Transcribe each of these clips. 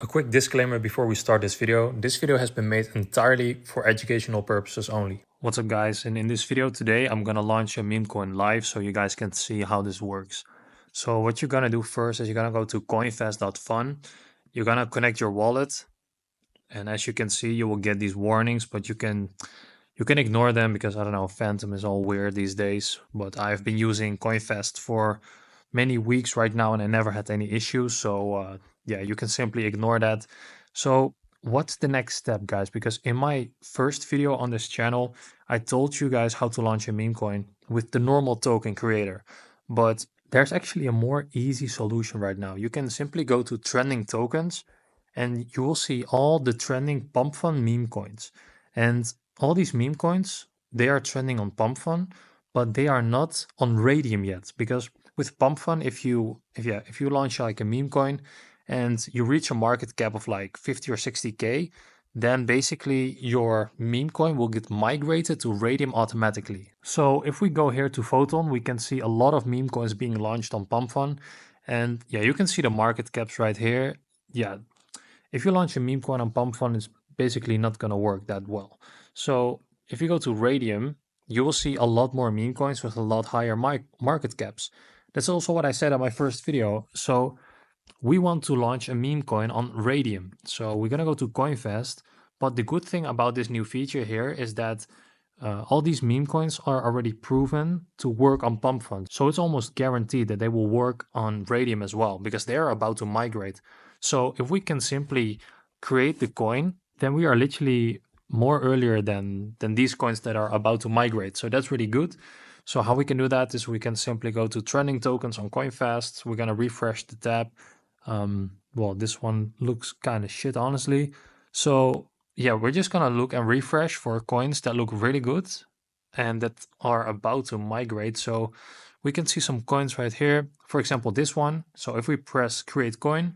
A quick disclaimer before we start this video. This video has been made entirely for educational purposes only. What's up guys, and in this video today I'm gonna launch a Memecoin live so you guys can see how this works. So what you're gonna do first is you're gonna go to coinsfast.fun. You're gonna connect your wallet, and as you can see you will get these warnings, but you can ignore them because I don't know, Phantom is all weird these days. But I've been using coinfast for many weeks right now and I never had any issues, so yeah, you can simply ignore that. So what's the next step, guys? Because in my first video on this channel I told you guys how to launch a meme coin with the normal token creator, but there's actually a more easy solution right now. You can simply go to trending tokens and you will see all the trending Pump.Fun meme coins. And all these meme coins, they are trending on Pump.Fun, but they are not on Radium yet. Because with Pump.Fun, if you launch like a meme coin and you reach a market cap of like 50 or 60K, then basically your meme coin will get migrated to Radium automatically. So if we go here to Photon, we can see a lot of meme coins being launched on Pump.Fun. And yeah, you can see the market caps right here. Yeah, if you launch a meme coin on Pump.Fun, it's basically not going to work that well. So if you go to Radium, you will see a lot more meme coins with a lot higher market caps. That's also what I said in my first video. So we want to launch a meme coin on Radium. So we're going to go to CoinFast. But the good thing about this new feature here is that all these meme coins are already proven to work on Pump.Fun. So it's almost guaranteed that they will work on Radium as well because they are about to migrate. So if we can simply create the coin, then we are literally more earlier than these coins that are about to migrate. So that's really good. So how we can do that is we can simply go to trending tokens on CoinFast. We're going to refresh the tab. Well, this one looks kind of shit, honestly. So yeah, we're just gonna look and refresh for coins that look really good and that are about to migrate. So we can see some coins right here. For example, this one. So if we press create coin,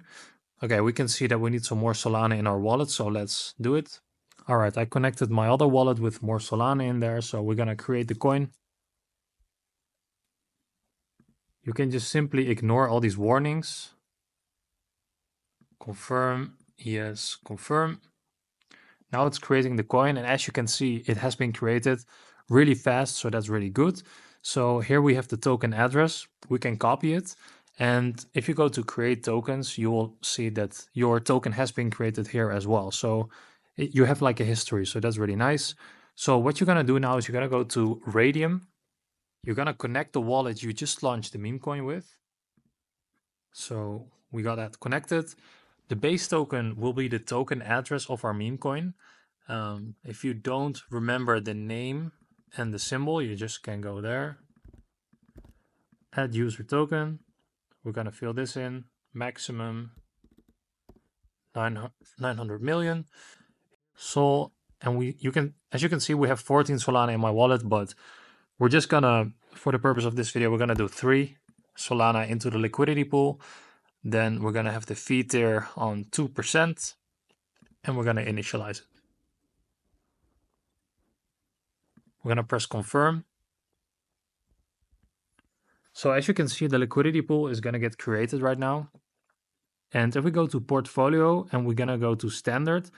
okay, we can see that we need some more Solana in our wallet. So let's do it. All right, I connected my other wallet with more Solana in there. So we're gonna create the coin. You can just simply ignore all these warnings. Confirm, yes, confirm. Now it's creating the coin, and as you can see, it has been created really fast, so that's really good. So here we have the token address. We can copy it, and if you go to create tokens, you will see that your token has been created here as well. So you have like a history, so that's really nice. So what you're gonna do now is you're gonna go to Radium. You're gonna connect the wallet you just launched the meme coin with. So we got that connected. The base token will be the token address of our meme coin. If you don't remember the name and the symbol, you just can go there. Add user token. We're gonna fill this in. Maximum 900 million. So, and as you can see, we have 14 Solana in my wallet, but we're just gonna, for the purpose of this video, we're gonna do 3 Solana into the liquidity pool. Then we're gonna have the fee tier on 2%, and we're gonna initialize it. We're gonna press confirm. So as you can see, the liquidity pool is gonna get created right now. And if we go to portfolio and we're gonna go to standard,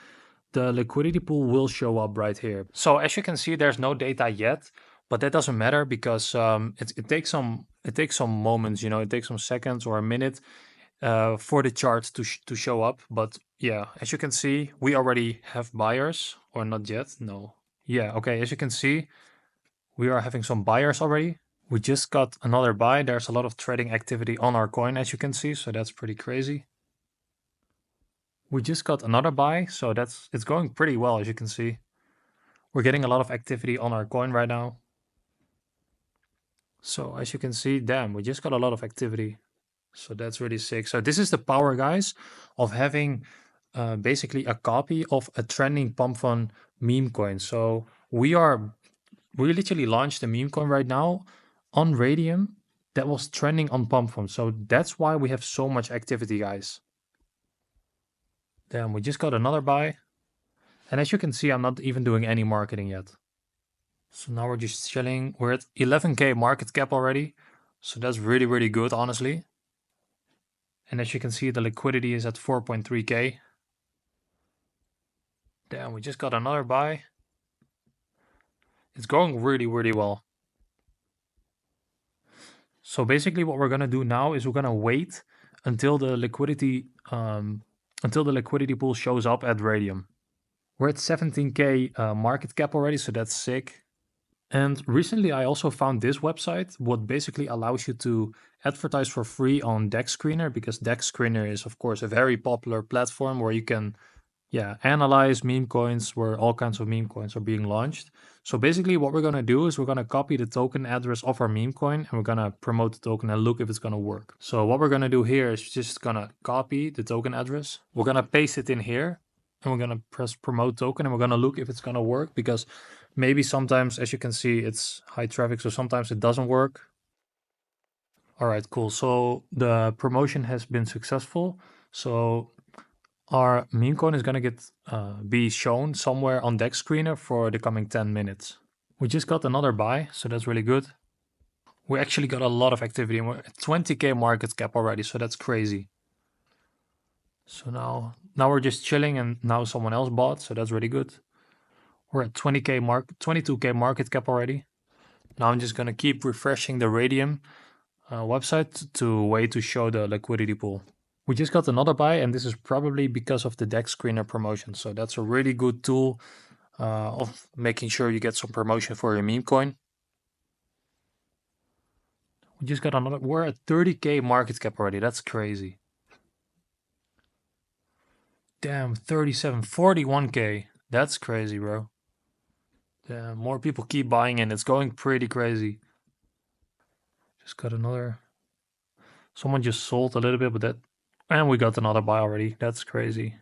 the liquidity pool will show up right here. So as you can see, there's no data yet, but that doesn't matter because it takes some moments, you know, it takes some seconds or a minute for the chart to show up. But yeah, as you can see, we already have buyers, or not yet. No. Yeah, okay, as you can see, we are having some buyers already. We just got another buy. There's a lot of trading activity on our coin, as you can see, so that's pretty crazy. We just got another buy, so it's going pretty well, as you can see. We're getting a lot of activity on our coin right now. So as you can see, damn, we just got a lot of activity. So that's really sick. So this is the power, guys, of having basically a copy of a trending Pump.Fun meme coin. So we literally launched a meme coin right now on Radium that was trending on Pump.Fun. So that's why we have so much activity, guys. Damn, we just got another buy. And as you can see, I'm not even doing any marketing yet. So now we're just chilling. We're at 11K market cap already. So that's really good, honestly. And as you can see, the liquidity is at 4.3K. Damn, we just got another buy. It's going really, really well. So basically what we're gonna do now is we're gonna wait until the liquidity pool shows up at Radium. We're at 17K market cap already, so that's sick. And recently I also found this website, what basically allows you to advertise for free on Dex Screener, because Dex Screener is of course a very popular platform where you can analyze meme coins, where all kinds of meme coins are being launched. So basically what we're going to do is we're going to copy the token address of our meme coin and we're going to promote the token and look if it's going to work. So what we're going to do here is just going to copy the token address. We're going to paste it in here and we're going to press promote token and we're going to look if it's going to work, because maybe sometimes, as you can see, it's high traffic, so sometimes it doesn't work. All right, cool. So the promotion has been successful. So our meme coin is gonna be shown somewhere on Dex Screener for the coming 10 minutes. We just got another buy, so that's really good. We actually got a lot of activity and we're at 20K market cap already, so that's crazy. So now we're just chilling and now someone else bought, so that's really good. We're at 22K market cap already. Now I'm just gonna keep refreshing the Radium website to wait to show the liquidity pool. We just got another buy, and this is probably because of the Dex Screener promotion. So that's a really good tool of making sure you get some promotion for your meme coin. We just got another. We're at 30K market cap already. That's crazy. Damn, 37, 41K. That's crazy, bro. Damn, more people keep buying in. It's going pretty crazy. Just got another. Someone just sold a little bit, but that. And we got another buy already. That's crazy.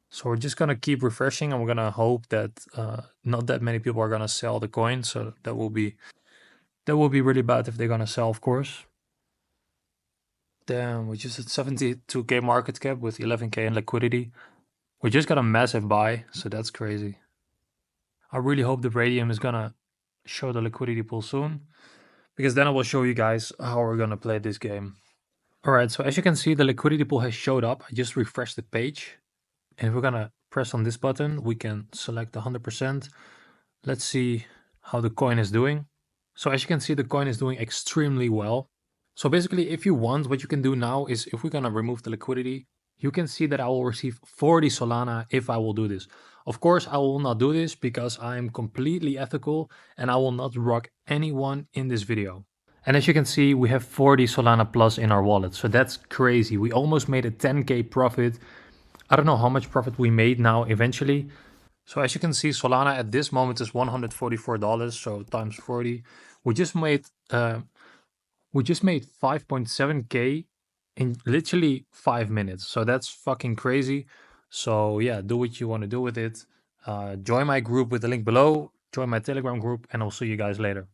So we're just gonna keep refreshing, and we're gonna hope that not that many people are gonna sell the coin. So that will be really bad if they're gonna sell, of course. Damn, we just at 72K market cap with 11K in liquidity. We just got a massive buy, so that's crazy. I really hope the Radium is gonna show the liquidity pool soon, because then I will show you guys how we're gonna play this game. All right, so as you can see, the liquidity pool has showed up. I just refreshed the page. And if we're gonna press on this button, we can select 100%. Let's see how the coin is doing. So as you can see, the coin is doing extremely well. So basically, if you want, what you can do now is, if we're gonna remove the liquidity, you can see that I will receive 40 Solana if I will do this. Of course, I will not do this because I'm completely ethical and I will not rock anyone in this video. And as you can see, we have 40 Solana plus in our wallet. So that's crazy. We almost made a 10K profit. I don't know how much profit we made now eventually. So as you can see, Solana at this moment is $144, so times 40. We just made 5.7K in literally 5 minutes. So that's fucking crazy. So yeah, do what you want to do with it. Join my group with the link below. Join my Telegram group, and I'll see you guys later.